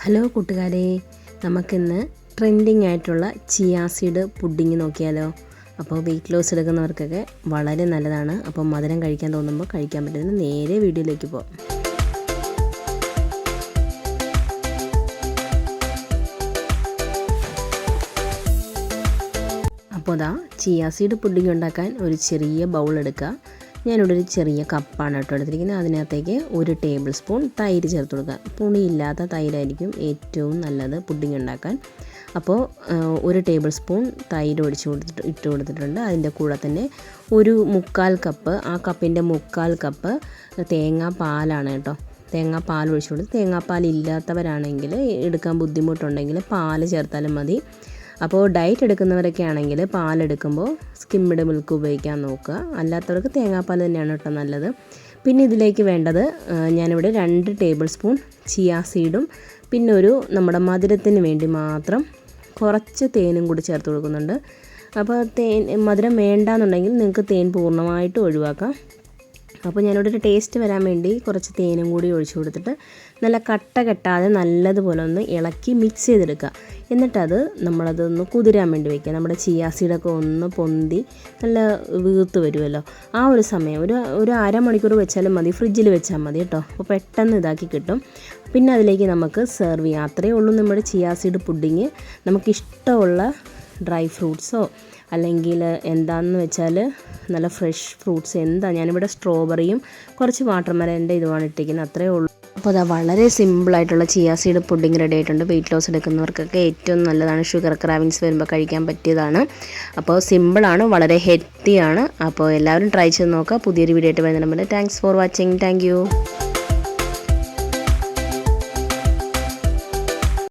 Hello കൂട്ടുകാരെ, നമുക്കിന്ന് trending ആയിട്ടുള്ള ചിയാ സീഡ് പുഡിങ് നോക്കിയാലോ. അപ്പോൾ വെയിറ്റ് ലോസ് എടുക്കുന്നവർക്കൊക്കെ വളരെ നല്ലതാണ്. അപ്പോൾ മധുരം കഴിക്കാൻ തോന്നുമ്പോൾ കഴിക്കാൻ പറ്റുന്ന നേരെ വീഡിയോയിലേക്ക് പോകാം. അപ്പോൾ അതാ ചിയാ സീഡ് പുഡിങ് ഉണ്ടാക്കാൻ ഒരു ചെറിയ ബൗൾ എടുക്കുക. ഞാനിവിടെ ഒരു ചെറിയ കപ്പാണ് കേട്ടോ എടുത്തിരിക്കുന്നത്. അതിനകത്തേക്ക് 1 ടേബിൾ സ്പൂൺ തൈര് ചേർത്ത് കൊടുക്കുക. പുളിയില്ലാത്ത തൈരായിരിക്കും ഏറ്റവും നല്ലത് പുഡിങ് ഉണ്ടാക്കാൻ. അപ്പോൾ 1 ടേബിൾ സ്പൂൺ തൈര് ഇട്ട് കൊടുത്തിട്ടുണ്ട്. അതിൻ്റെ കൂടെ തന്നെ ഒരു 1/4 കപ്പ്, ആ കപ്പിൻ്റെ 1/4 കപ്പ് തേങ്ങാപ്പാലാണ് കേട്ടോ. തേങ്ങാപ്പാൽ ഒഴിച്ചു കൊടുത്ത്, തേങ്ങാപ്പാൽ ഇല്ലാത്തവരാണെങ്കിൽ എടുക്കാൻ ബുദ്ധിമുട്ടുണ്ടെങ്കിൽ പാൽ ചേർത്താലും മതി. അപ്പോൾ ഡയറ്റ് എടുക്കുന്നവരൊക്കെ ആണെങ്കിൽ പാലെടുക്കുമ്പോൾ സ്കിംഡ് മിൽക്ക് ഉപയോഗിക്കാൻ നോക്കുക. അല്ലാത്തവർക്ക് തേങ്ങാപ്പാൽ തന്നെയാണ് കേട്ടോ നല്ലത്. പിന്നെ ഇതിലേക്ക് വേണ്ടത് ഞാനിവിടെ 2 ടേബിൾ സ്പൂൺ ചിയാ സീഡും പിന്നെ നമ്മുടെ മധുരത്തിന് വേണ്ടി മാത്രം കുറച്ച് തേനും കൂടി ചേർത്ത് കൊടുക്കുന്നുണ്ട്. അപ്പോൾ മധുരം വേണ്ടാന്നുണ്ടെങ്കിൽ നിങ്ങൾക്ക് തേൻ പൂർണ്ണമായിട്ട് ഒഴിവാക്കാം. അപ്പോൾ ഞാനിവിടെ ഒരു ടേസ്റ്റ് വരാൻ വേണ്ടി കുറച്ച് തേനും കൂടി ഒഴിച്ചു കൊടുത്തിട്ട് നല്ല കട്ട കെട്ടാതെ നല്ലതുപോലെ ഒന്ന് ഇളക്കി മിക്സ് ചെയ്തെടുക്കുക. എന്നിട്ടത് നമ്മളതൊന്ന് കുതിരാൻ വേണ്ടി വയ്ക്കുക. നമ്മുടെ ചിയാ സീഡൊക്കെ ഒന്ന് പൊന്തി നല്ല വീർത്ത് വരുമല്ലോ, ആ ഒരു സമയം ഒരു അരമണിക്കൂർ വെച്ചാലും മതി, ഫ്രിഡ്ജിൽ വെച്ചാൽ മതി കേട്ടോ. അപ്പോൾ പെട്ടെന്ന് ഇതാക്കി കിട്ടും. പിന്നെ അതിലേക്ക് നമുക്ക് സെർവ് ചെയ്യാം. അത്രയേ ഉള്ളൂ നമ്മുടെ ചിയാ സീഡ് പുഡിങ്. നമുക്കിഷ്ടമുള്ള ഡ്രൈ ഫ്രൂട്ട്സോ അല്ലെങ്കിൽ എന്താണെന്ന് വെച്ചാൽ നല്ല ഫ്രഷ് ഫ്രൂട്ട്സ് ഞാനിവിടെ സ്ട്രോബെറിയും കുറച്ച് വാട്ടർമെലൻ്റെ ഇതുമാണ് ഇട്ടിരിക്കുന്നത്. അത്രയേ ഉള്ളൂ. അപ്പോൾ അത് വളരെ സിമ്പിളായിട്ടുള്ള ചിയാ സീഡ് പുഡിങ് റെഡി ആയിട്ടുണ്ട്. വെയിറ്റ് ലോസ് എടുക്കുന്നവർക്കൊക്കെ ഏറ്റവും നല്ലതാണ്. ഷുഗർ ക്രാവിങ്സ് വരുമ്പോൾ കഴിക്കാൻ പറ്റിയതാണ്. അപ്പോൾ സിമ്പിളാണ്, വളരെ ഹെൽത്തിയാണ്. അപ്പോൾ എല്ലാവരും ട്രൈ ചെയ്ത് നോക്കുക. പുതിയൊരു വീഡിയോ ആയിട്ട് വരുന്നുണ്ട്. Thanks for watching. Thank you.